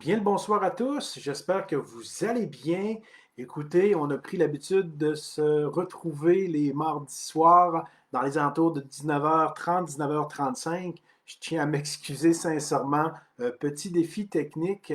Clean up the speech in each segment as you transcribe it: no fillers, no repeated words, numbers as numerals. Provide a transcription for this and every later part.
Bien le bonsoir à tous, j'espère que vous allez bien. Écoutez, on a pris l'habitude de se retrouver les mardis soirs dans les alentours de 19h30, 19h35. Je tiens à m'excuser sincèrement. Petit défi technique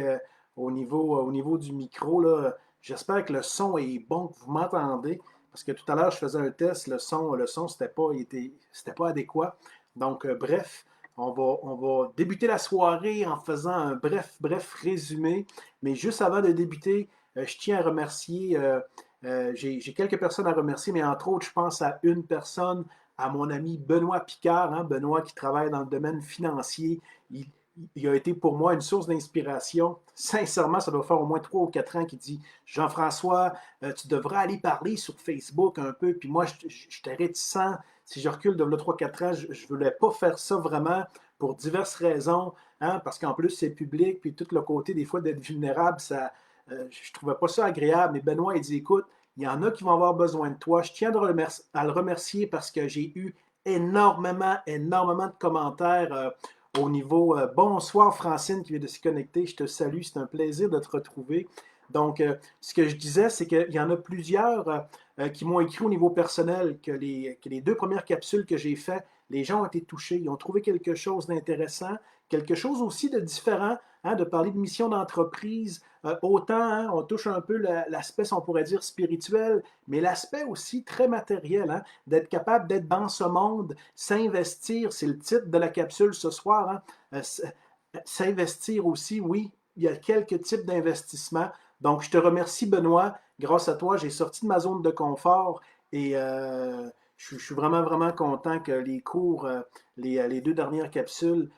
au niveau du micro, là. J'espère que le son est bon, que vous m'entendez, parce que tout à l'heure, je faisais un test, le son, c'était pas adéquat. Donc, bref. On va débuter la soirée en faisant un bref résumé. Mais juste avant de débuter, je tiens à remercier, j'ai quelques personnes à remercier, mais entre autres, je pense à une personne, à mon ami Benoît Picard, hein, Benoît qui travaille dans le domaine financier. Il, il a été pour moi une source d'inspiration. Sincèrement, ça doit faire au moins 3 ou 4 ans qu'il dit Jean-François, tu devrais aller parler sur Facebook un peu. Puis moi, j'étais réticent. Si je recule de 3 4 ans, je ne voulais pas faire ça vraiment pour diverses raisons, hein, parce qu'en plus, c'est public, puis tout le côté des fois d'être vulnérable, je ne trouvais pas ça agréable. Mais Benoît, il dit écoute, il y en a qui vont avoir besoin de toi. Je tiens à le remercier parce que j'ai eu énormément de commentaires au niveau bonsoir Francine qui vient de se connecter. Je te salue, c'est un plaisir de te retrouver. Donc, ce que je disais, c'est qu'il y en a plusieurs qui m'ont écrit au niveau personnel que les 2 premières capsules que j'ai faites, les gens ont été touchés, ils ont trouvé quelque chose d'intéressant, quelque chose aussi de différent, hein, de parler de mission d'entreprise. Autant, hein, on touche un peu l'aspect, on pourrait dire, spirituel, mais l'aspect aussi très matériel, hein, d'être capable d'être dans ce monde, s'investir, c'est le titre de la capsule ce soir, hein, s'investir aussi, oui, il y a quelques types d'investissements. Donc, je te remercie, Benoît. Grâce à toi, j'ai sorti de ma zone de confort et je suis vraiment content que les cours, les 2 dernières capsules,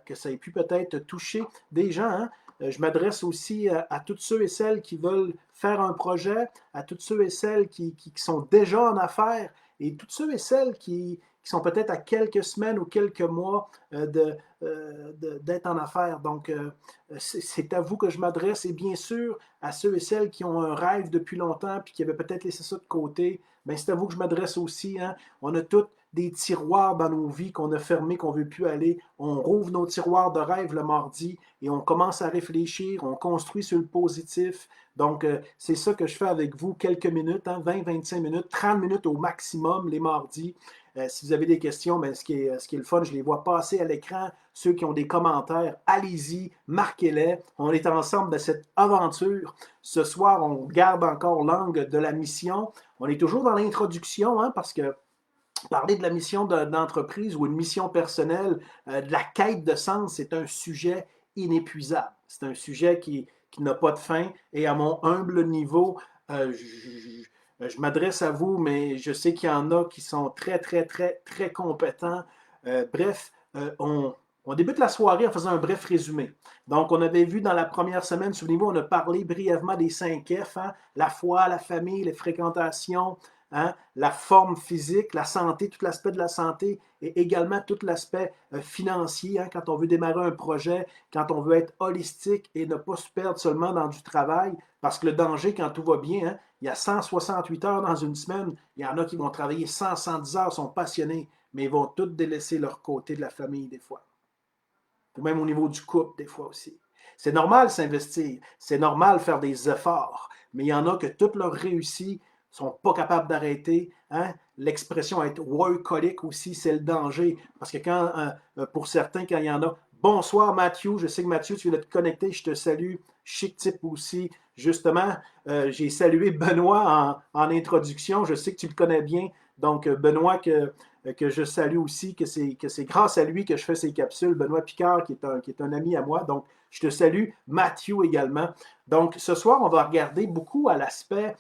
que ça ait pu peut-être toucher des gens, hein. Je m'adresse aussi à tous ceux et celles qui veulent faire un projet, à tous ceux et celles qui sont déjà en affaires et tous ceux et celles qui sont peut-être à quelques semaines ou quelques mois d'être en affaires. Donc, c'est à vous que je m'adresse et bien sûr à ceux et celles qui ont un rêve depuis longtemps puis qui avaient peut-être laissé ça de côté. Bien, c'est à vous que je m'adresse aussi, hein. On a tous des tiroirs dans nos vies qu'on a fermés, qu'on ne veut plus aller. On rouvre nos tiroirs de rêve le mardi et on commence à réfléchir, on construit sur le positif. Donc, c'est ça que je fais avec vous, quelques minutes, hein, 20-25 minutes, 30 minutes au maximum les mardis. Si vous avez des questions, ben, ce qui est le fun, je les vois passer à l'écran. Ceux qui ont des commentaires, allez-y, marquez-les. On est ensemble dans cette aventure. Ce soir, on garde encore l'angle de la mission. On est toujours dans l'introduction, hein, parce que parler de la mission d'entreprise ou une mission personnelle, de la quête de sens, c'est un sujet inépuisable. C'est un sujet qui n'a pas de fin. Et à mon humble niveau, je m'adresse à vous, mais je sais qu'il y en a qui sont très compétents. Bref, on débute la soirée en faisant un bref résumé. Donc, on avait vu dans la première semaine, souvenez-vous, on a parlé brièvement des 5 F, hein, la foi, la famille, les fréquentations, hein, la forme physique, la santé, tout l'aspect de la santé et également tout l'aspect financier, hein, quand on veut démarrer un projet, quand on veut être holistique et ne pas se perdre seulement dans du travail, parce que le danger, quand tout va bien, hein, il y a 168 heures dans une semaine, il y en a qui vont travailler 110 heures, sont passionnés, mais ils vont toutes délaisser leur côté de la famille des fois, ou même au niveau du couple des fois aussi. C'est normal s'investir, c'est normal faire des efforts, mais il y en a que toute leur réussite ne sont pas capables d'arrêter. Hein? L'expression être workaholic aussi, c'est le danger. Parce que pour certains, quand il y en a, bonsoir Mathieu, je sais que Mathieu, tu viens de te connecter, je te salue. Chic type aussi. Justement, j'ai salué Benoît en introduction, je sais que tu le connais bien. Donc, Benoît, que je salue aussi, que c'est grâce à lui que je fais ces capsules. Benoît Picard, qui est un ami à moi. Donc, je te salue. Mathieu également. Donc, ce soir, on va regarder beaucoup à l'aspect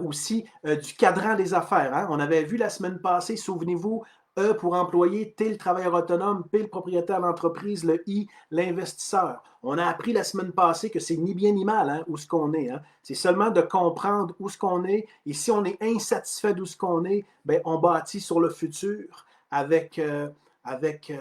aussi du cadran des affaires. Hein. On avait vu la semaine passée, souvenez-vous, E pour employé, T le travailleur autonome, P le propriétaire d'entreprise, le I l'investisseur. On a appris la semaine passée que c'est ni bien ni mal hein, où ce qu'on est. Hein. C'est seulement de comprendre où ce qu'on est. Et si on est insatisfait d'où ce qu'on est, ben, on bâtit sur le futur avec, avec,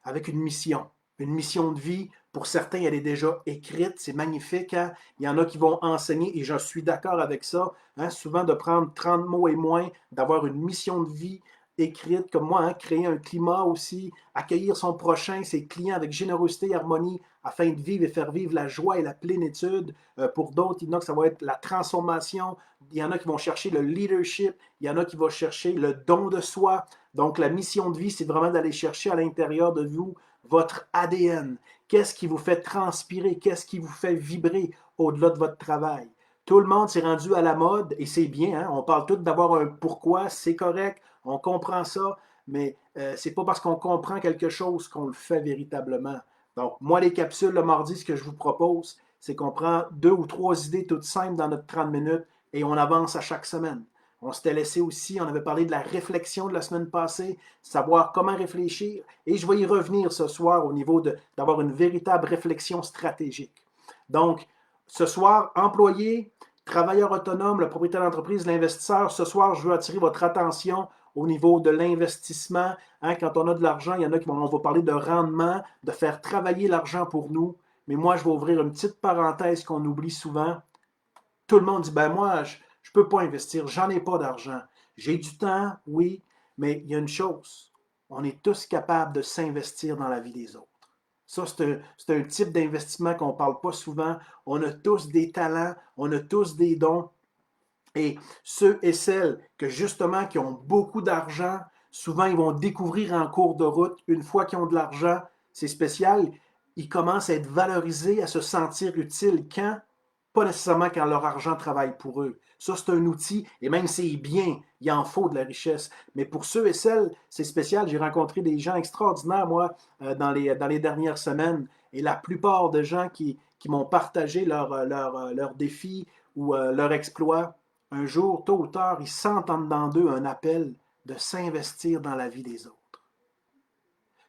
avec une mission de vie. Pour certains, elle est déjà écrite, c'est magnifique. Hein? Il y en a qui vont enseigner, et je suis d'accord avec ça. Hein? Souvent, de prendre 30 mots et moins, d'avoir une mission de vie écrite comme moi, hein, créer un climat aussi, accueillir son prochain, ses clients avec générosité et harmonie afin de vivre et faire vivre la joie et la plénitude. Pour d'autres, il y en a que ça va être la transformation, il y en a qui vont chercher le leadership, il y en a qui vont chercher le don de soi. Donc la mission de vie, c'est vraiment d'aller chercher à l'intérieur de vous votre ADN. Qu'est-ce qui vous fait transpirer? Qu'est-ce qui vous fait vibrer au-delà de votre travail? Tout le monde s'est rendu à la mode et c'est bien. Hein? On parle tous d'avoir un pourquoi, c'est correct, on comprend ça, mais c'est pas parce qu'on comprend quelque chose qu'on le fait véritablement. Donc, moi, les capsules le mardi, ce que je vous propose, c'est qu'on prend 2 ou 3 idées toutes simples dans notre 30 minutes et on avance à chaque semaine. On s'était laissé aussi, on avait parlé de la réflexion de la semaine passée, savoir comment réfléchir, et je vais y revenir ce soir au niveau d'avoir une véritable réflexion stratégique. Donc, ce soir, employé, travailleur autonome, le propriétaire d'entreprise, l'investisseur, ce soir, je veux attirer votre attention au niveau de l'investissement. Hein, quand on a de l'argent, il y en a qui vont, on va parler de rendement, de faire travailler l'argent pour nous. Mais moi, je vais ouvrir une petite parenthèse qu'on oublie souvent. Tout le monde dit, ben moi, je ne peux pas investir, j'en ai pas d'argent. J'ai du temps, oui, mais il y a une chose, on est tous capables de s'investir dans la vie des autres. Ça, c'est un type d'investissement qu'on ne parle pas souvent. On a tous des talents, on a tous des dons. Et ceux et celles que justement qui ont beaucoup d'argent, souvent ils vont découvrir en cours de route, une fois qu'ils ont de l'argent, c'est spécial, ils commencent à être valorisés, à se sentir utiles quand? Pas nécessairement quand leur argent travaille pour eux. Ça, c'est un outil, et même c'est bien, il en faut de la richesse. Mais pour ceux et celles, c'est spécial. J'ai rencontré des gens extraordinaires, moi, dans les dernières semaines, et la plupart des gens qui m'ont partagé leurs défis ou leurs exploits, un jour, tôt ou tard, ils sentent en dedans d'eux un appel de s'investir dans la vie des autres.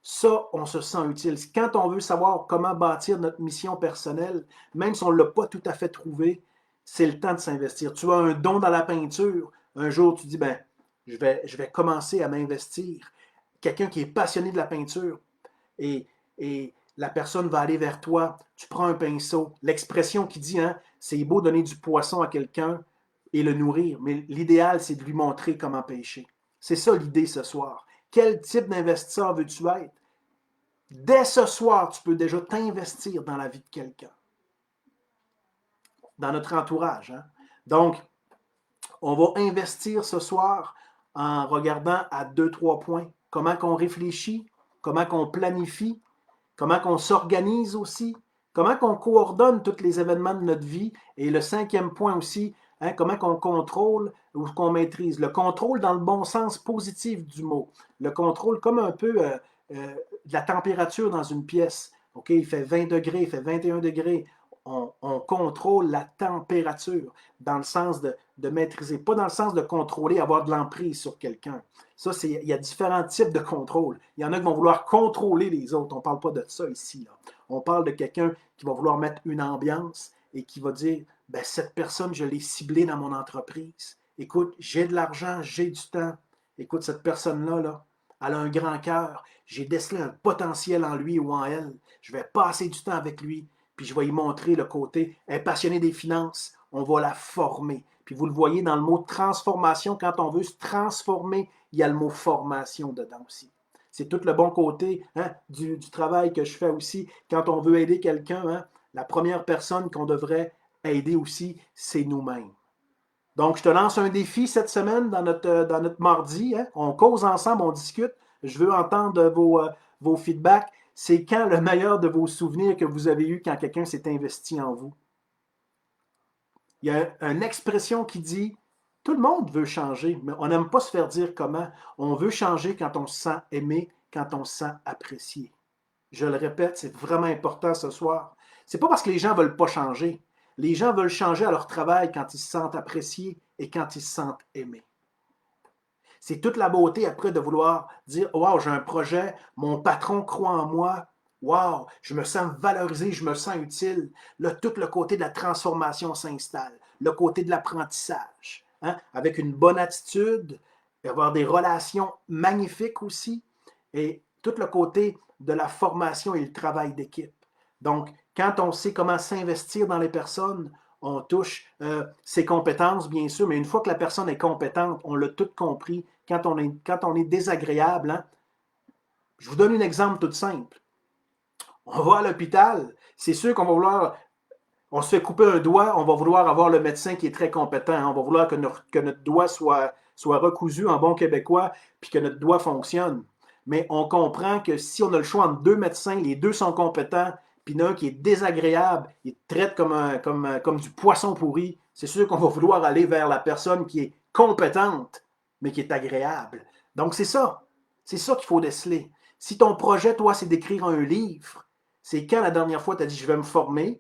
Ça, on se sent utile. Quand on veut savoir comment bâtir notre mission personnelle, même si on ne l'a pas tout à fait trouvé, c'est le temps de s'investir. Tu as un don dans la peinture. Un jour, tu dis, ben, je vais commencer à m'investir. Quelqu'un qui est passionné de la peinture et, et la personne va aller vers toi, tu prends un pinceau. L'expression qui dit, hein, c'est beau donner du poisson à quelqu'un et le nourrir, mais l'idéal, c'est de lui montrer comment pêcher. C'est ça l'idée ce soir. Quel type d'investisseur veux-tu être? Dès ce soir, tu peux déjà t'investir dans la vie de quelqu'un, dans notre entourage. Hein? Donc, on va investir ce soir en regardant à 2, 3 points. Comment qu'on réfléchit, comment qu'on planifie, comment qu'on s'organise aussi, comment qu'on coordonne tous les événements de notre vie. Et le 5e point aussi, hein, comment qu'on contrôle ou qu'on maîtrise. Le contrôle dans le bon sens positif du mot. Le contrôle comme un peu de la température dans une pièce. OK, il fait 20 degrés, il fait 21 degrés. On contrôle la température dans le sens de maîtriser, pas dans le sens de contrôler, avoir de l'emprise sur quelqu'un. Ça, il y a différents types de contrôle. Il y en a qui vont vouloir contrôler les autres. On ne parle pas de ça ici. Là. On parle de quelqu'un qui va vouloir mettre une ambiance et qui va dire, ben, cette personne, je l'ai ciblée dans mon entreprise. Écoute, j'ai de l'argent, j'ai du temps. Écoute, cette personne-là, là, elle a un grand cœur. J'ai décelé un potentiel en lui ou en elle. Je vais passer du temps avec lui, puis je vais lui montrer le côté. Elle est passionnée des finances. On va la former. Puis vous le voyez dans le mot transformation, quand on veut se transformer, il y a le mot formation dedans aussi. C'est tout le bon côté hein, du travail que je fais aussi. Quand on veut aider quelqu'un, hein, la première personne qu'on devrait aider aussi, c'est nous-mêmes. Donc, je te lance un défi cette semaine dans notre mardi. Hein. On cause ensemble, on discute. Je veux entendre vos feedbacks. C'est quand le meilleur de vos souvenirs que vous avez eu quand quelqu'un s'est investi en vous? Il y a une expression qui dit tout le monde veut changer, mais on n'aime pas se faire dire comment. On veut changer quand on se sent aimé, quand on se sent apprécié. Je le répète, c'est vraiment important ce soir. C'est pas parce que les gens ne veulent pas changer. Les gens veulent changer à leur travail quand ils se sentent appréciés et quand ils se sentent aimés. C'est toute la beauté après de vouloir dire waouh, j'ai un projet, mon patron croit en moi, waouh, je me sens valorisé, je me sens utile. Là, tout le côté de la transformation s'installe, le côté de l'apprentissage, hein, avec une bonne attitude, avoir des relations magnifiques aussi, et tout le côté de la formation et le travail d'équipe. Donc, quand on sait comment s'investir dans les personnes, on touche ses compétences, bien sûr, mais une fois que la personne est compétente, on l'a tout compris. Quand on est désagréable, hein, je vous donne un exemple tout simple. On va à l'hôpital, c'est sûr qu'on va vouloir, on se fait couper un doigt, on va vouloir avoir le médecin qui est très compétent, hein, on va vouloir que notre doigt soit recousu en bon québécois, puis que notre doigt fonctionne. Mais on comprend que si on a le choix entre deux médecins, les deux sont compétents, puis il y en a un qui est désagréable, il te traite comme du poisson pourri, c'est sûr qu'on va vouloir aller vers la personne qui est compétente, mais qui est agréable. Donc c'est ça qu'il faut déceler. Si ton projet, toi, c'est d'écrire un livre, c'est quand la dernière fois tu as dit je vais me former,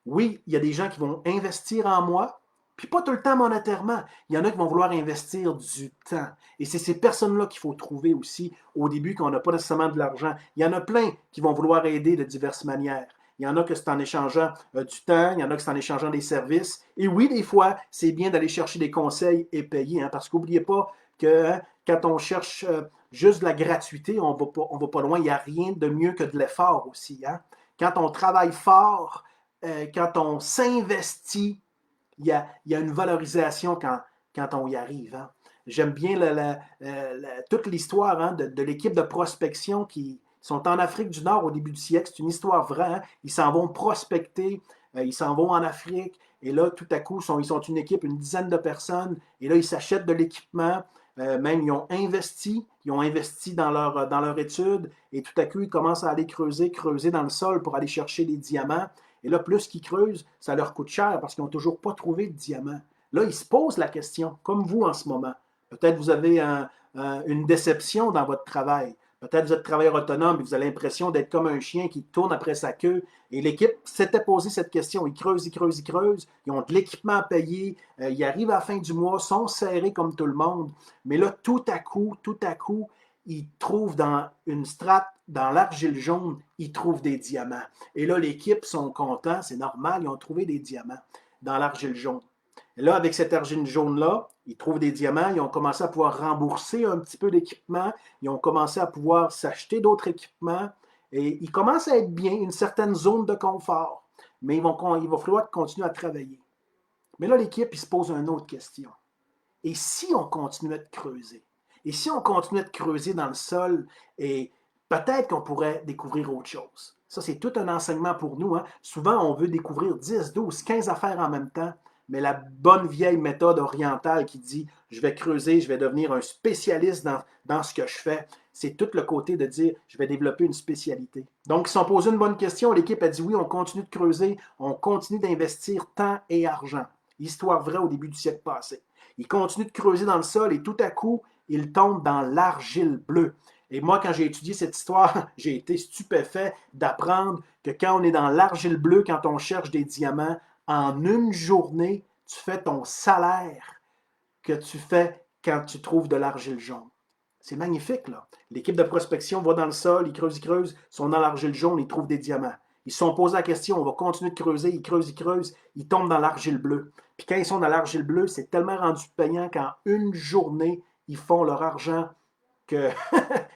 oui, il y a des gens qui vont investir en moi, puis pas tout le temps monétairement. Il y en a qui vont vouloir investir du temps. Et c'est ces personnes-là qu'il faut trouver aussi au début quand on n'a pas nécessairement de l'argent. Il y en a plein qui vont vouloir aider de diverses manières. Il y en a que c'est en échangeant du temps, il y en a que c'est en échangeant des services. Et oui, des fois, c'est bien d'aller chercher des conseils et payer, hein, parce qu'oubliez pas que hein, quand on cherche juste de la gratuité, on va pas loin. Il n'y a rien de mieux que de l'effort aussi. Hein. Quand on travaille fort, quand on s'investit, il y a une valorisation quand on y arrive. Hein. J'aime bien toute l'histoire hein, de l'équipe de prospection qui sont en Afrique du Nord au début du siècle. C'est une histoire vraie. Hein. Ils s'en vont prospecter, ils s'en vont en Afrique, et là, tout à coup, ils sont une équipe, une dizaine de personnes, et là, ils s'achètent de l'équipement. Même ils ont investi dans leur étude, et tout à coup, ils commencent à aller creuser dans le sol pour aller chercher des diamants. Et là, plus qu'ils creusent, ça leur coûte cher parce qu'ils n'ont toujours pas trouvé de diamant. Là, ils se posent la question, comme vous en ce moment. Peut-être vous avez une déception dans votre travail. Peut-être vous êtes travailleur autonome et vous avez l'impression d'être comme un chien qui tourne après sa queue. Et l'équipe s'était posé cette question. Ils creusent, ils creusent, ils creusent. Ils ont de l'équipement à payer. Ils arrivent à la fin du mois, sont serrés comme tout le monde. Mais là, tout à coup, ils trouvent dans une strate, dans l'argile jaune, ils trouvent des diamants. Et là, l'équipe sont contents, c'est normal, ils ont trouvé des diamants dans l'argile jaune. Et là, avec cette argile jaune-là, ils trouvent des diamants, ils ont commencé à pouvoir rembourser un petit peu d'équipement, ils ont commencé à pouvoir s'acheter d'autres équipements, et ils commencent à être bien, une certaine zone de confort. Mais il va falloir continuer à travailler. Mais là, l'équipe, il se pose une autre question. Et si on continuait de creuser? Et si on continuait de creuser dans le sol, et peut-être qu'on pourrait découvrir autre chose. Ça, c'est tout un enseignement pour nous. Hein. Souvent, on veut découvrir 10, 12, 15 affaires en même temps, mais la bonne vieille méthode orientale qui dit je vais creuser, je vais devenir un spécialiste dans ce que je fais, c'est tout le côté de dire je vais développer une spécialité. Donc, ils se sont posés une bonne question. L'équipe a dit oui, on continue de creuser, on continue d'investir temps et argent. Histoire vraie au début du siècle passé. Ils continuent de creuser dans le sol et tout à coup, ils tombent dans l'argile bleue. Et moi, quand j'ai étudié cette histoire, j'ai été stupéfait d'apprendre que quand on est dans l'argile bleue, quand on cherche des diamants, en une journée, tu fais ton salaire que tu fais quand tu trouves de l'argile jaune. C'est magnifique, là. L'équipe de prospection va dans le sol, ils creusent, sont dans l'argile jaune, ils trouvent des diamants. Ils se sont posés la question, on va continuer de creuser, ils creusent, ils tombent dans l'argile bleue. Puis quand ils sont dans l'argile bleue, c'est tellement rendu payant qu'en une journée, ils font leur argent que,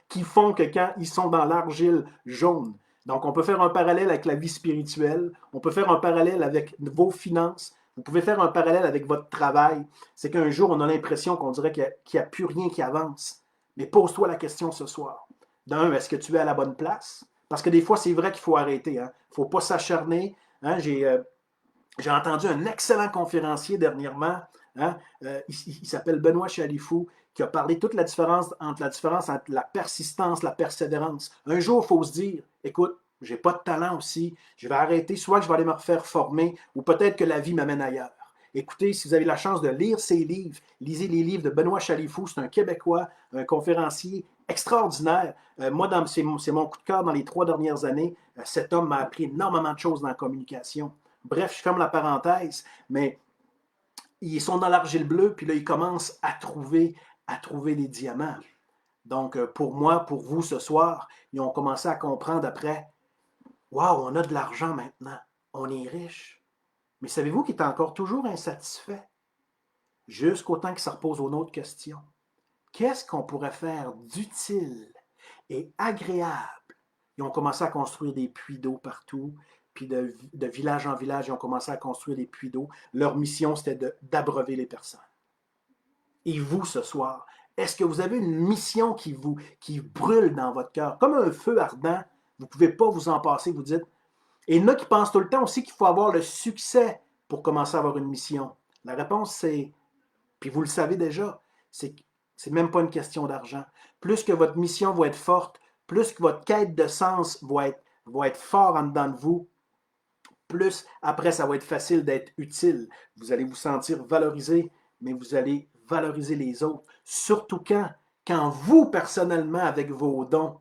qu'ils font que quand ils sont dans l'argile jaune. Donc, on peut faire un parallèle avec la vie spirituelle, on peut faire un parallèle avec vos finances, vous pouvez faire un parallèle avec votre travail. C'est qu'un jour, on a l'impression qu'on dirait qu'il n'y a plus rien qui avance. Mais pose-toi la question ce soir. D'un, est-ce que tu es à la bonne place? Parce que des fois, c'est vrai qu'il faut arrêter. Il ne faut pas s'acharner. Hein? J'ai entendu un excellent conférencier dernièrement. Hein? Il s'appelle Benoît Chalifou, qui a parlé toute la différence entre la persistance, la persévérance. Un jour, il faut se dire, écoute, j'ai pas de talent aussi, je vais arrêter, soit je vais aller me refaire former, ou peut-être que la vie m'amène ailleurs. Écoutez, si vous avez la chance de lire ses livres, lisez les livres de Benoît Chalifou, c'est un Québécois, un conférencier extraordinaire. Moi, c'est mon coup de cœur dans les 3 dernières années. Cet homme m'a appris énormément de choses dans la communication. Bref, je ferme la parenthèse, mais ils sont dans l'argile bleue, puis là, ils commencent à trouver les diamants. Donc, pour moi, pour vous ce soir, ils ont commencé à comprendre après, waouh, on a de l'argent maintenant, on est riche. Mais savez-vous qu'ils est encore toujours insatisfait? Jusqu'au temps qu'ils se reposent une autre question. Qu'est-ce qu'on pourrait faire d'utile et agréable? Ils ont commencé à construire des puits d'eau partout. puis de village en village, ils ont commencé à construire des puits d'eau. Leur mission, c'était d'abreuver les personnes. Et vous, ce soir, est-ce que vous avez une mission qui brûle dans votre cœur? Comme un feu ardent, vous ne pouvez pas vous en passer, vous dites. Et il y en a qui pensent tout le temps aussi qu'il faut avoir le succès pour commencer à avoir une mission. La réponse, c'est, puis vous le savez déjà, c'est même pas une question d'argent. Plus que votre mission va être forte, plus que votre quête de sens va être fort en dedans de vous, plus après, ça va être facile d'être utile. Vous allez vous sentir valorisé, mais vous allez valoriser les autres. Surtout quand vous, personnellement, avec vos dons,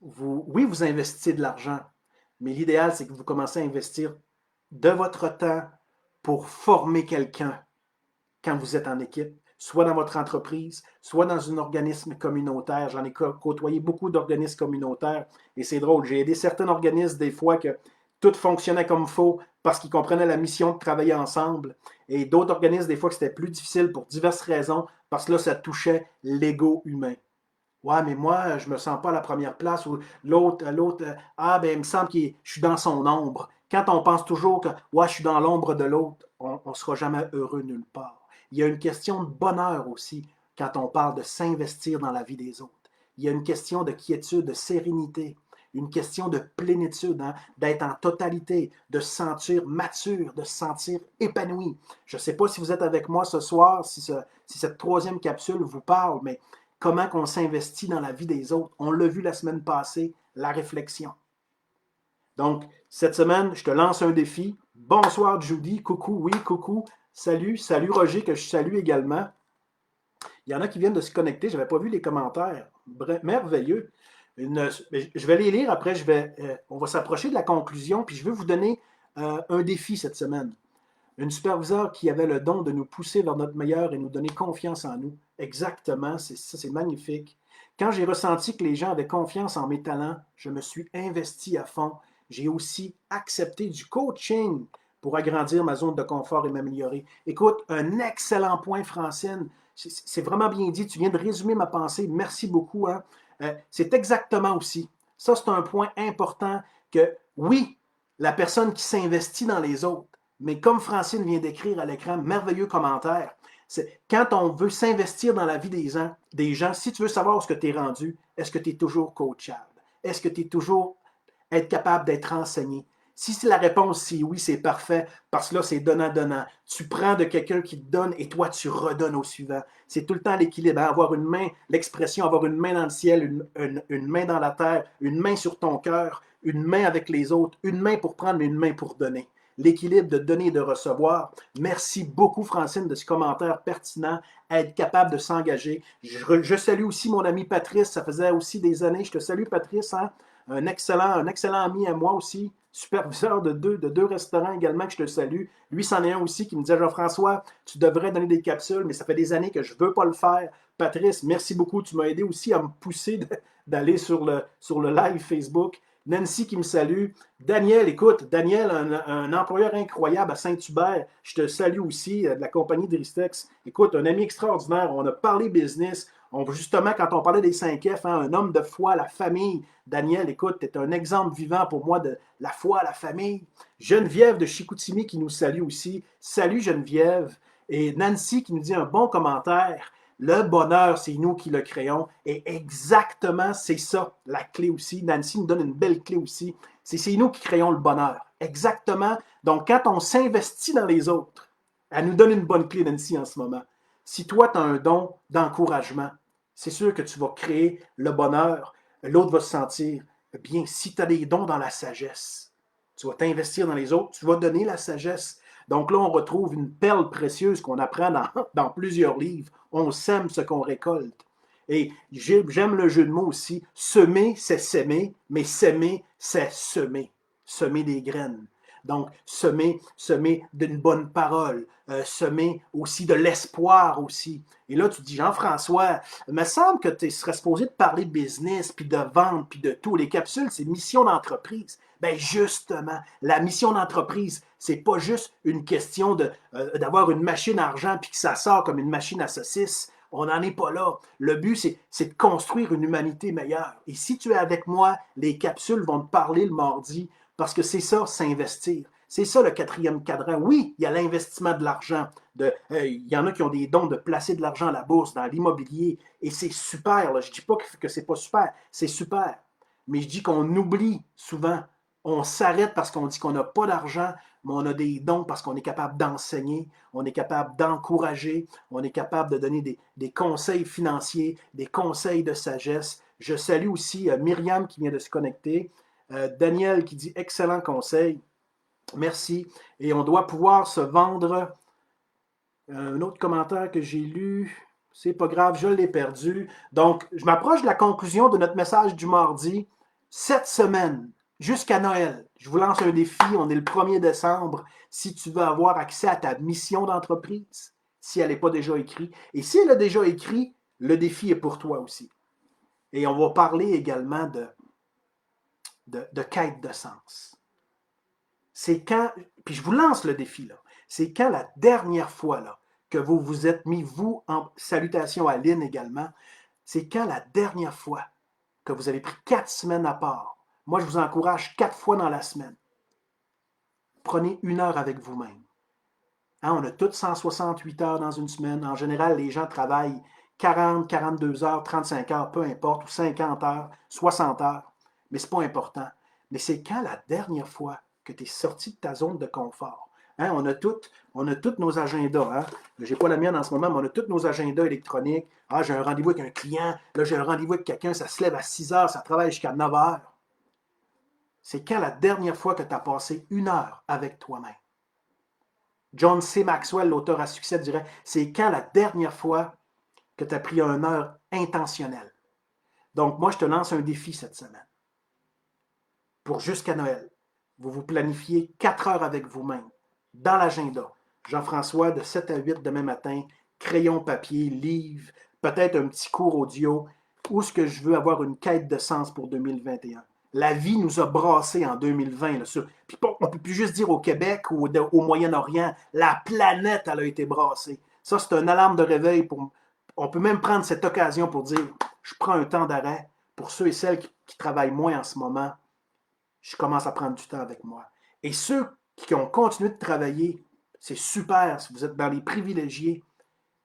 oui, vous investissez de l'argent, mais l'idéal, c'est que vous commencez à investir de votre temps pour former quelqu'un quand vous êtes en équipe, soit dans votre entreprise, soit dans un organisme communautaire. J'en ai côtoyé beaucoup d'organismes communautaires et c'est drôle. J'ai aidé certains organismes des fois que tout fonctionnait comme il faut parce qu'ils comprenaient la mission de travailler ensemble. Et d'autres organismes, des fois, que c'était plus difficile pour diverses raisons parce que là, ça touchait l'ego humain. Ouais, mais moi, je me sens pas à la première place ou l'autre, ah, ben, il me semble que je suis dans son ombre. Quand on pense toujours que, ouais, je suis dans l'ombre de l'autre, on ne sera jamais heureux nulle part. Il y a une question de bonheur aussi quand on parle de s'investir dans la vie des autres. Il y a une question de quiétude, de sérénité, une question de plénitude, hein, d'être en totalité, de se sentir mature, de se sentir épanoui. Je ne sais pas si vous êtes avec moi ce soir, si cette troisième capsule vous parle, mais comment on s'investit dans la vie des autres. On l'a vu la semaine passée, la réflexion. Donc, cette semaine, je te lance un défi. Bonsoir Judy, coucou, oui, coucou, salut Roger, que je salue également. Il y en a qui viennent de se connecter, je n'avais pas vu les commentaires. Merveilleux. Je vais les lire, après on va s'approcher de la conclusion, puis je veux vous donner un défi cette semaine. Une superviseure qui avait le don de nous pousser vers notre meilleur et nous donner confiance en nous. Exactement, c'est magnifique. Quand j'ai ressenti que les gens avaient confiance en mes talents, je me suis investi à fond. J'ai aussi accepté du coaching pour agrandir ma zone de confort et m'améliorer. Écoute, un excellent point, Francine. C'est vraiment bien dit. Tu viens de résumer ma pensée. Merci beaucoup. Hein? C'est exactement aussi. Ça, c'est un point important que, oui, la personne qui s'investit dans les autres, mais comme Francine vient d'écrire à l'écran, merveilleux commentaire, quand on veut s'investir dans la vie des gens, si tu veux savoir où est-ce que tu es rendu, est-ce que tu es toujours coachable? Est-ce que tu es toujours être capable d'être enseigné? Si la réponse c'est oui, c'est parfait, parce que là, c'est donnant-donnant. Tu prends de quelqu'un qui te donne et toi, tu redonnes au suivant. C'est tout le temps l'équilibre. Hein? Avoir une main, l'expression avoir une main dans le ciel, une main dans la terre, une main sur ton cœur, une main avec les autres, une main pour prendre, mais une main pour donner. L'équilibre de donner et de recevoir. Merci beaucoup, Francine, de ce commentaire pertinent, être capable de s'engager. Je salue aussi mon ami Patrice, ça faisait aussi des années. Je te salue, Patrice, hein? Un excellent ami à moi aussi, superviseur de deux restaurants également, que je te salue. Lui, c'en est un aussi qui me disait, Jean-François, tu devrais donner des capsules, mais ça fait des années que je ne veux pas le faire. Patrice, merci beaucoup. Tu m'as aidé aussi à me pousser d'aller sur le live Facebook. Nancy qui me salue. Daniel, écoute, Daniel, un employeur incroyable à Saint-Hubert. Je te salue aussi, de la compagnie Dristex. Écoute, un ami extraordinaire. On a parlé business. Justement, quand on parlait des 5F, hein, un homme de foi, la famille. Daniel, écoute, tu es un exemple vivant pour moi de la foi, la famille. Geneviève de Chicoutimi qui nous salue aussi. Salut Geneviève. Et Nancy qui nous dit un bon commentaire. Le bonheur, c'est nous qui le créons. Et exactement, c'est ça, la clé aussi. Nancy nous donne une belle clé aussi. C'est nous qui créons le bonheur. Exactement. Donc, quand on s'investit dans les autres, elle nous donne une bonne clé, Nancy, en ce moment. Si toi, tu as un don d'encouragement, c'est sûr que tu vas créer le bonheur. L'autre va se sentir bien. Si tu as des dons dans la sagesse, tu vas t'investir dans les autres, tu vas donner la sagesse. Donc là, on retrouve une perle précieuse qu'on apprend dans plusieurs livres. On sème ce qu'on récolte. Et j'aime le jeu de mots aussi. Semer, c'est s'aimer, mais s'aimer, c'est semer. Semer des graines. Donc, semer d'une bonne parole, semer aussi de l'espoir aussi. Et là, tu te dis, Jean-François, il me semble que tu serais supposé de parler de business, puis de vente, puis de tout. Les capsules, c'est mission d'entreprise. Bien, justement, la mission d'entreprise, c'est pas juste une question d'avoir une machine à argent, puis que ça sort comme une machine à saucisses. On n'en est pas là. Le but, c'est de construire une humanité meilleure. Et si tu es avec moi, les capsules vont te parler le mardi Parce que c'est ça, s'investir. C'est ça le quatrième cadran. Oui, il y a l'investissement de l'argent. Il y en a qui ont des dons de placer de l'argent à la bourse, dans l'immobilier, et c'est super. Là. Je ne dis pas que c'est pas super, c'est super. Mais je dis qu'on oublie souvent. On s'arrête parce qu'on dit qu'on n'a pas d'argent, mais on a des dons parce qu'on est capable d'enseigner, on est capable d'encourager, on est capable de donner des conseils financiers, des conseils de sagesse. Je salue aussi Myriam qui vient de se connecter, Daniel qui dit excellent conseil. Merci. Et on doit pouvoir se vendre. Un autre commentaire que j'ai lu, c'est pas grave, je l'ai perdu. Donc, je m'approche de la conclusion de notre message du mardi. Cette semaine, jusqu'à Noël, je vous lance un défi. On est le 1er décembre. Si tu veux avoir accès à ta mission d'entreprise, si elle n'est pas déjà écrite, et si elle est déjà écrite, le défi est pour toi aussi. Et on va parler également de quête de sens. C'est quand, puis je vous lance le défi, là, c'est quand la dernière fois là, que vous vous êtes mis, vous, en salutation à Lynn également, c'est quand la dernière fois que vous avez pris 4 semaines à part. Moi, je vous encourage 4 fois dans la semaine. Prenez 1 heure avec vous-même. Hein, on a toutes 168 heures dans une semaine. En général, les gens travaillent 40, 42 heures, 35 heures, peu importe, ou 50 heures, 60 heures. Mais ce n'est pas important. Mais c'est quand la dernière fois que tu es sorti de ta zone de confort. Hein, on a tous nos agendas. Hein? Je n'ai pas la mienne en ce moment, mais on a tous nos agendas électroniques. Ah, j'ai un rendez-vous avec un client. Là, j'ai un rendez-vous avec quelqu'un. Ça se lève à 6 heures. Ça travaille jusqu'à 9 heures. C'est quand la dernière fois que tu as passé 1 heure avec toi-même. John C. Maxwell, l'auteur à succès, dirait, c'est quand la dernière fois que tu as pris 1 heure intentionnelle. Donc, moi, je te lance un défi cette semaine. Pour jusqu'à Noël, vous vous planifiez 4 heures avec vous-même, dans l'agenda. Jean-François, de 7 à 8 demain matin, crayon, papier, livre, peut-être un petit cours audio, où est-ce que je veux avoir une quête de sens pour 2021. La vie nous a brassés en 2020. Là, puis on ne peut plus juste dire au Québec ou au Moyen-Orient, la planète, elle a été brassée. Ça, c'est une alarme de réveil. On peut même prendre cette occasion pour dire, je prends un temps d'arrêt pour ceux et celles qui travaillent moins en ce moment. Je commence à prendre du temps avec moi. Et ceux qui ont continué de travailler, c'est super, si vous êtes dans les privilégiés,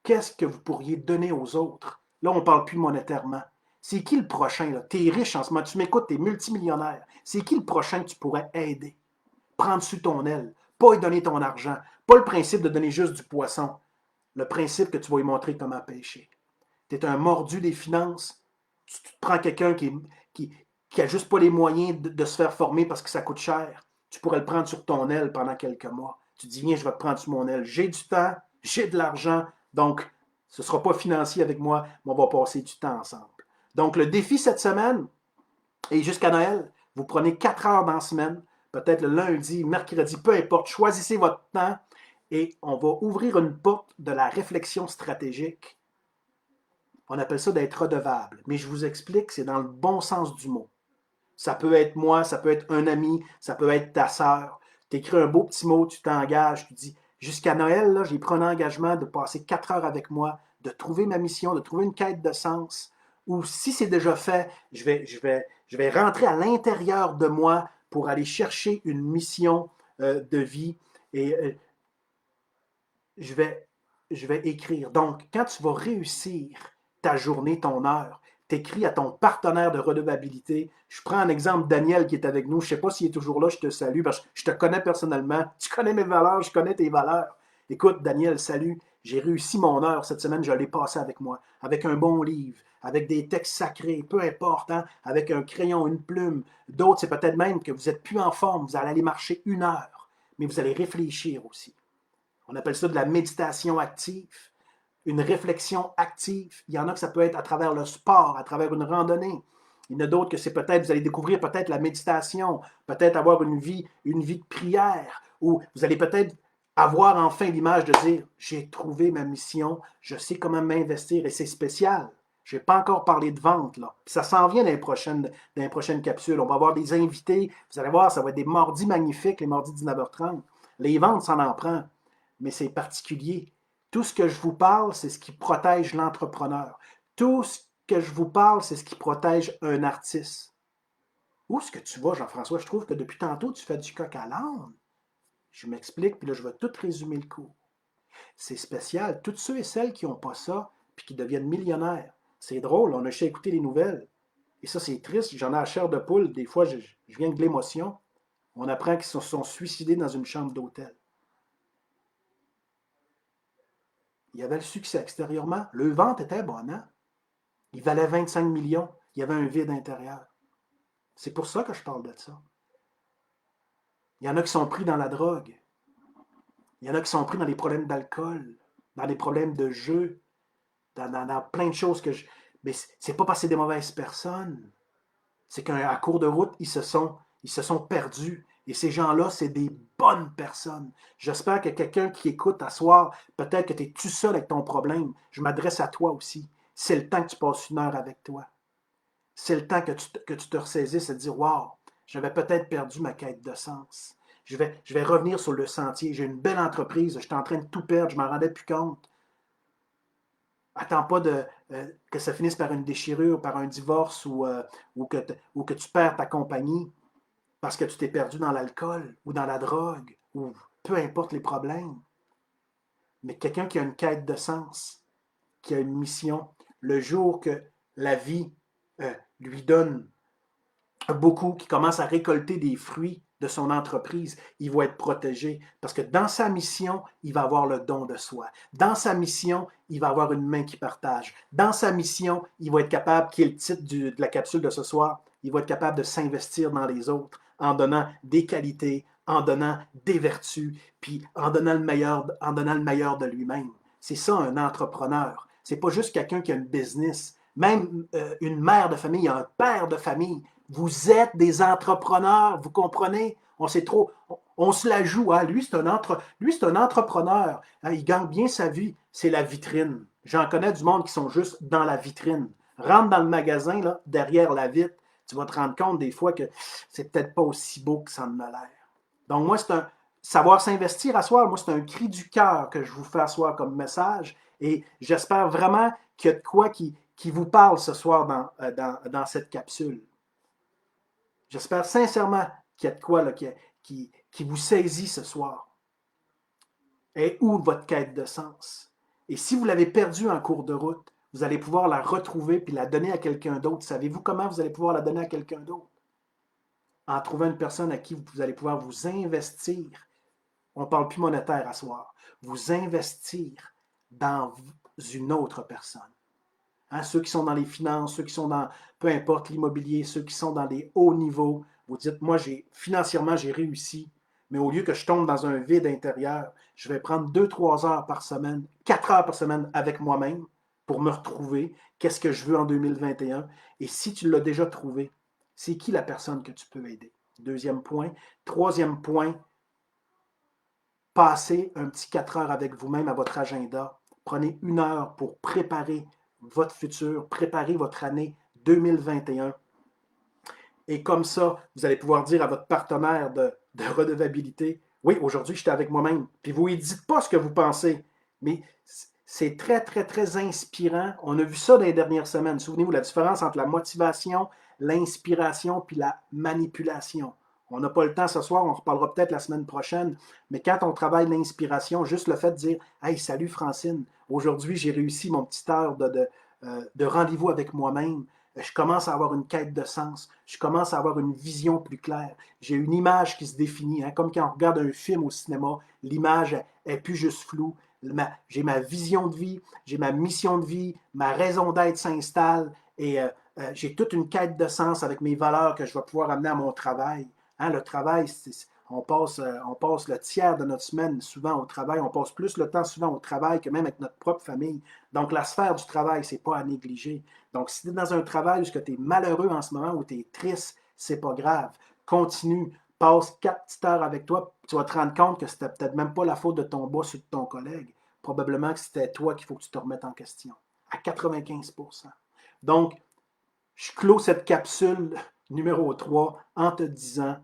qu'est-ce que vous pourriez donner aux autres? Là, on ne parle plus monétairement. C'est qui le prochain? Tu es riche en ce moment, tu m'écoutes, tu es multimillionnaire. C'est qui le prochain que tu pourrais aider? Prendre sous ton aile, pas lui donner ton argent, pas le principe de donner juste du poisson, le principe que tu vas lui montrer comment pêcher. Tu es un mordu des finances, tu prends quelqu'un qui n'a juste pas les moyens de se faire former parce que ça coûte cher. Tu pourrais le prendre sur ton aile pendant quelques mois. Tu dis, viens, je vais te prendre sur mon aile. J'ai du temps, j'ai de l'argent, donc ce ne sera pas financier avec moi, mais on va passer du temps ensemble. Donc, le défi cette semaine, et jusqu'à Noël, vous prenez 4 heures dans la semaine, peut-être le lundi, mercredi, peu importe, choisissez votre temps et on va ouvrir une porte de la réflexion stratégique. On appelle ça d'être redevable. Mais je vous explique, c'est dans le bon sens du mot. Ça peut être moi, ça peut être un ami, ça peut être ta sœur. Tu écris un beau petit mot, tu t'engages, tu dis, jusqu'à Noël, là, j'ai pris un engagement de passer 4 heures avec moi, de trouver ma mission, de trouver une quête de sens. Ou si c'est déjà fait, je vais rentrer à l'intérieur de moi pour aller chercher une mission de vie et je vais écrire. Donc, quand tu vas réussir ta journée, ton heure, tu écris à ton partenaire de redevabilité. Je prends un exemple, Daniel, qui est avec nous. Je ne sais pas s'il est toujours là, je te salue, parce que je te connais personnellement. Tu connais mes valeurs, je connais tes valeurs. Écoute, Daniel, salut. J'ai réussi mon heure cette semaine, je l'ai passé avec moi, avec un bon livre, avec des textes sacrés, peu importe, hein, avec un crayon, une plume. D'autres, c'est peut-être même que vous n'êtes plus en forme, vous allez aller marcher 1 heure, mais vous allez réfléchir aussi. On appelle ça de la méditation active, une réflexion active. Il y en a que ça peut être à travers le sport, à travers une randonnée. Il y en a d'autres que c'est peut-être, vous allez découvrir peut-être la méditation, peut-être avoir une vie de prière, ou vous allez peut-être avoir enfin l'image de dire, j'ai trouvé ma mission, je sais comment m'investir, et c'est spécial. Je n'ai pas encore parlé de vente, là. Puis ça s'en vient dans les prochaines capsules. On va avoir des invités. Vous allez voir, ça va être des mardis magnifiques, les mardis 19h30. Les ventes, ça en prend. Mais c'est particulier. Tout ce que je vous parle, c'est ce qui protège l'entrepreneur. Tout ce que je vous parle, c'est ce qui protège un artiste. Où est-ce que tu vas, Jean-François? Je trouve que depuis tantôt, tu fais du coq à l'âne. Je m'explique, puis là, je vais tout résumer le cours. C'est spécial. Tous ceux et celles qui n'ont pas ça, puis qui deviennent millionnaires. C'est drôle, on a juste écouté les nouvelles. Et ça, c'est triste. J'en ai à chair de poule. Des fois, je viens de l'émotion. On apprend qu'ils se sont suicidés dans une chambre d'hôtel. Il y avait le succès extérieurement. Le vente était bonne, hein? Il valait 25 millions. Il y avait un vide intérieur. C'est pour ça que je parle de ça. Il y en a qui sont pris dans la drogue. Il y en a qui sont pris dans les problèmes d'alcool, dans les problèmes de jeu, dans plein de choses que je. Mais c'est pas parce que c'est des mauvaises personnes. C'est qu'à cours de route, ils se sont perdus. Et ces gens-là, c'est des bonnes personnes. J'espère que quelqu'un qui écoute à soir, peut-être que tu es tout seul avec ton problème. Je m'adresse à toi aussi. C'est le temps que tu passes une heure avec toi. C'est le temps que tu te ressaisisses et te dire, wow, j'avais peut-être perdu ma quête de sens. Je vais revenir sur le sentier. J'ai une belle entreprise. Je suis en train de tout perdre. Je ne m'en rendais plus compte. Attends pas que ça finisse par une déchirure, par un divorce ou que tu perds ta compagnie parce que tu t'es perdu dans l'alcool ou dans la drogue ou peu importe les problèmes. Mais quelqu'un qui a une quête de sens, qui a une mission, le jour que la vie lui donne beaucoup, qui commence à récolter des fruits de son entreprise, il va être protégé parce que dans sa mission, il va avoir le don de soi. Dans sa mission, il va avoir une main qui partage. Dans sa mission, il va être capable, qui est le titre de la capsule de ce soir, il va être capable de s'investir dans les autres en donnant des qualités, en donnant des vertus, puis en donnant le meilleur de lui-même. C'est ça un entrepreneur. C'est pas juste quelqu'un qui a une business. Même une mère de famille, un père de famille, vous êtes des entrepreneurs, vous comprenez? On se la joue. Hein? Lui, c'est un entrepreneur. Hein? Il gagne bien sa vie. C'est la vitrine. J'en connais du monde qui sont juste dans la vitrine. Rentre dans le magasin, là, derrière la vitre, tu vas te rendre compte des fois que c'est peut-être pas aussi beau que ça en a l'air. Donc, moi, c'est un savoir s'investir à soi. Moi, c'est un cri du cœur que je vous fais asseoir comme message. Et j'espère vraiment qu'il y a de quoi qui vous parle ce soir dans cette capsule. J'espère sincèrement qu'il y a de quoi là, qui vous saisit ce soir. Et où votre quête de sens? Et si vous l'avez perdue en cours de route, vous allez pouvoir la retrouver puis la donner à quelqu'un d'autre. Savez-vous comment vous allez pouvoir la donner à quelqu'un d'autre? En trouvant une personne à qui vous allez pouvoir vous investir. On ne parle plus monétaire à soir. Vous investir dans une autre personne. Hein, ceux qui sont dans les finances, ceux qui sont dans, peu importe, l'immobilier, ceux qui sont dans des hauts niveaux, vous dites, moi, financièrement, j'ai réussi, mais au lieu que je tombe dans un vide intérieur, je vais prendre 2-3 heures par semaine, 4 heures par semaine avec moi-même pour me retrouver, qu'est-ce que je veux en 2021. Et si tu l'as déjà trouvé, c'est qui la personne que tu peux aider? Deuxième point. Troisième point, passez un petit 4 heures avec vous-même à votre agenda. Prenez une heure pour préparer votre futur, préparer votre année 2021. Et comme ça, vous allez pouvoir dire à votre partenaire de redevabilité, oui, aujourd'hui, j'étais avec moi-même. Puis vous ne lui dites pas ce que vous pensez, mais c'est très, très, très inspirant. On a vu ça dans les dernières semaines. Souvenez-vous, la différence entre la motivation, l'inspiration, puis la manipulation. On n'a pas le temps ce soir, on reparlera peut-être la semaine prochaine, mais quand on travaille l'inspiration, juste le fait de dire « Hey, salut Francine, aujourd'hui j'ai réussi mon petit heure de rendez-vous avec moi-même, je commence à avoir une quête de sens, je commence à avoir une vision plus claire, j'ai une image qui se définit, hein, comme quand on regarde un film au cinéma, l'image est plus juste floue, j'ai ma vision de vie, j'ai ma mission de vie, ma raison d'être s'installe et j'ai toute une quête de sens avec mes valeurs que je vais pouvoir amener à mon travail. Hein, le travail, on passe le tiers de notre semaine souvent au travail. On passe plus le temps souvent au travail que même avec notre propre famille. Donc, la sphère du travail, c'est pas à négliger. Donc, si tu es dans un travail où tu es malheureux en ce moment, où tu es triste, c'est pas grave. Continue. Passe 4 petites heures avec toi. Tu vas te rendre compte que c'était peut-être même pas la faute de ton boss ou de ton collègue. Probablement que c'était toi qu'il faut que tu te remettes en question. À 95%. Donc, je clôt cette capsule numéro 3 en te disant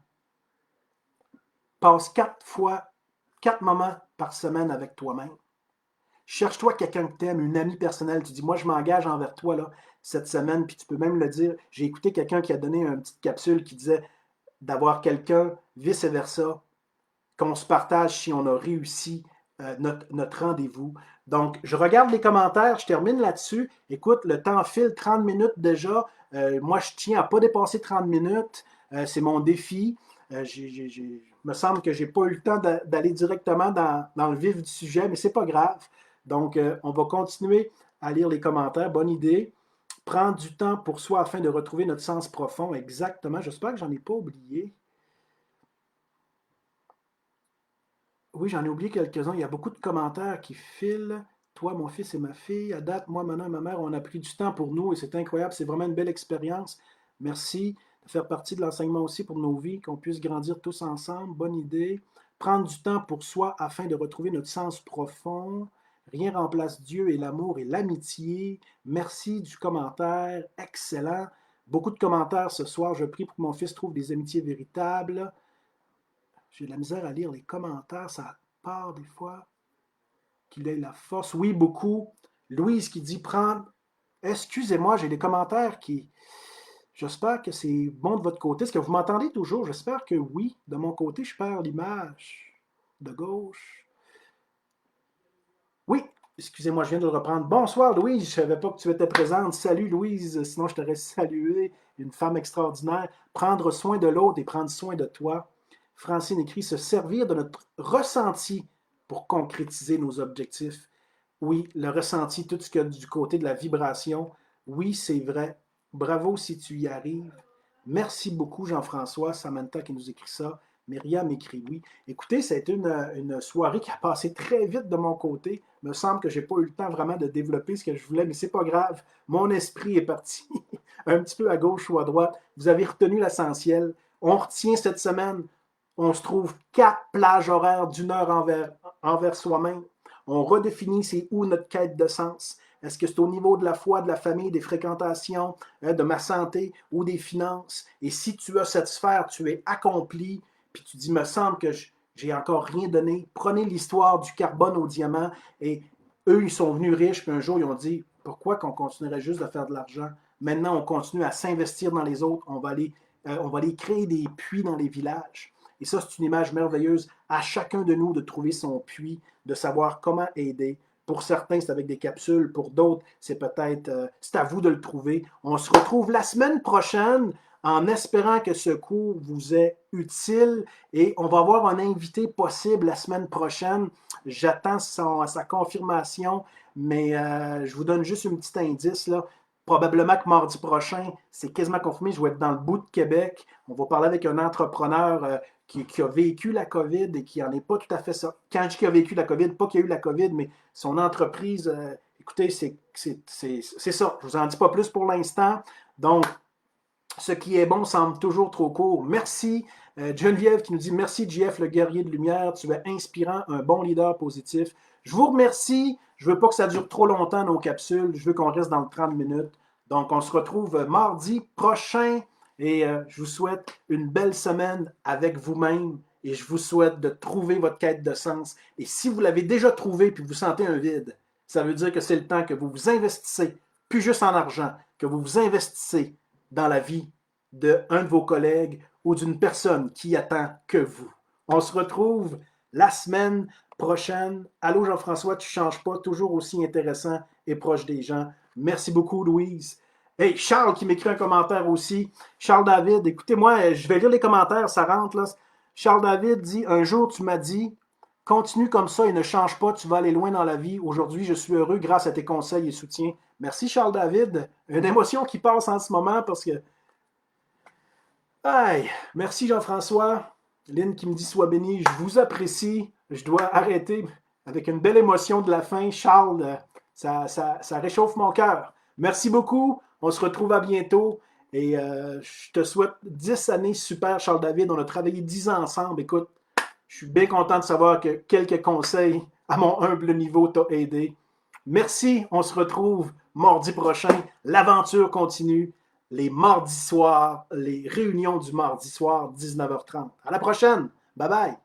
passe 4 moments par semaine avec toi-même. Cherche-toi quelqu'un que tu aimes, une amie personnelle. Tu dis, moi, je m'engage envers toi là, cette semaine, puis tu peux même le dire. J'ai écouté quelqu'un qui a donné une petite capsule qui disait d'avoir quelqu'un, vice-versa, qu'on se partage si on a réussi notre rendez-vous. Donc, je regarde les commentaires, je termine là-dessus. Écoute, le temps file, 30 minutes déjà. Moi, je tiens à ne pas dépasser 30 minutes. C'est mon défi. Il me semble que je n'ai pas eu le temps d'aller directement dans le vif du sujet, mais ce n'est pas grave. Donc, on va continuer à lire les commentaires. Bonne idée. Prendre du temps pour soi afin de retrouver notre sens profond. Exactement. J'espère que je n'en ai pas oublié. Oui, j'en ai oublié quelques-uns. Il y a beaucoup de commentaires qui filent. Toi, mon fils et ma fille. À date, moi, maintenant et ma mère, on a pris du temps pour nous et c'est incroyable. C'est vraiment une belle expérience. Merci de faire partie de l'enseignement aussi pour nos vies, qu'on puisse grandir tous ensemble. Bonne idée. Prendre du temps pour soi afin de retrouver notre sens profond. Rien remplace Dieu et l'amour et l'amitié. Merci du commentaire. Excellent. Beaucoup de commentaires ce soir. Je prie pour que mon fils trouve des amitiés véritables. J'ai de la misère à lire les commentaires, ça part des fois. Qu'il ait la force. Oui, beaucoup. Louise qui dit prendre. Excusez-moi, j'ai des commentaires qui. J'espère que c'est bon de votre côté. Est-ce que vous m'entendez toujours? J'espère que oui. De mon côté, je perds l'image. De gauche. Oui, excusez-moi, je viens de le reprendre. Bonsoir, Louise. Je ne savais pas que tu étais présente. Salut, Louise. Sinon, je t'aurais salué. Une femme extraordinaire. Prendre soin de l'autre et prendre soin de toi. Francine écrit se servir de notre ressenti pour concrétiser nos objectifs. Oui, le ressenti, tout ce qu'il y a du côté de la vibration. Oui, c'est vrai. Bravo si tu y arrives. Merci beaucoup, Jean-François. Samantha qui nous écrit ça. Myriam écrit oui. Écoutez, c'est une soirée qui a passé très vite de mon côté. Il me semble que je n'ai pas eu le temps vraiment de développer ce que je voulais, mais c'est pas grave. Mon esprit est parti un petit peu à gauche ou à droite. Vous avez retenu l'essentiel. On retient cette semaine, on se trouve 4 plages horaires d'une heure envers soi-même. On redéfinit c'est où notre quête de sens. Est-ce que c'est au niveau de la foi, de la famille, des fréquentations, de ma santé ou des finances? Et si tu as cette sphère, tu es accompli, puis tu dis, me semble que j'ai encore rien donné. Prenez l'histoire du carbone au diamant et eux, ils sont venus riches, puis un jour, ils ont dit, pourquoi qu'on continuerait juste de faire de l'argent? Maintenant, on continue à s'investir dans les autres. On va aller créer des puits dans les villages. Et ça, c'est une image merveilleuse à chacun de nous de trouver son puits, de savoir comment aider. Pour certains, c'est avec des capsules. Pour d'autres, c'est peut-être, c'est à vous de le trouver. On se retrouve la semaine prochaine en espérant que ce cours vous est utile et on va avoir un invité possible la semaine prochaine. J'attends sa confirmation, mais je vous donne juste un petit indice là. Probablement que mardi prochain, c'est quasiment confirmé, je vais être dans le bout de Québec. On va parler avec un entrepreneur qui a vécu la COVID et qui n'en est pas tout à fait ça. Quand je dis qu'il a vécu la COVID, pas qu'il a eu la COVID, mais son entreprise, écoutez, c'est ça. Je ne vous en dis pas plus pour l'instant. Donc, ce qui est bon semble toujours trop court. Merci. Geneviève qui nous dit merci, JF, le guerrier de lumière. Tu es inspirant, un bon leader positif. Je vous remercie. Je ne veux pas que ça dure trop longtemps, nos capsules. Je veux qu'on reste dans le 30 minutes. Donc, on se retrouve mardi prochain. Et je vous souhaite une belle semaine avec vous-même. Et je vous souhaite de trouver votre quête de sens. Et si vous l'avez déjà trouvé puis vous sentez un vide, ça veut dire que c'est le temps que vous vous investissez, plus juste en argent, que vous vous investissez dans la vie d'un de vos collègues ou d'une personne qui attend que vous. On se retrouve la semaine prochaine. Allô Jean-François, tu ne changes pas, toujours aussi intéressant et proche des gens. Merci beaucoup Louise. Hey, Charles qui m'écrit un commentaire aussi. Charles David, écoutez-moi, je vais lire les commentaires, ça rentre là. Charles David dit, un jour tu m'as dit, continue comme ça et ne change pas, tu vas aller loin dans la vie. Aujourd'hui, je suis heureux grâce à tes conseils et soutiens. Merci Charles David. Une émotion qui passe en ce moment parce que... Hey, merci Jean-François. Lynn qui me dit sois béni, je vous apprécie. Je dois arrêter avec une belle émotion de la fin. Charles, ça réchauffe mon cœur. Merci beaucoup. On se retrouve à bientôt. Et je te souhaite 10 années super, Charles David. On a travaillé 10 ans ensemble. Écoute, je suis bien content de savoir que quelques conseils à mon humble niveau t'ont aidé. Merci. On se retrouve mardi prochain. L'aventure continue. Les mardis soirs, les réunions du mardi soir, 19h30. À la prochaine. Bye bye.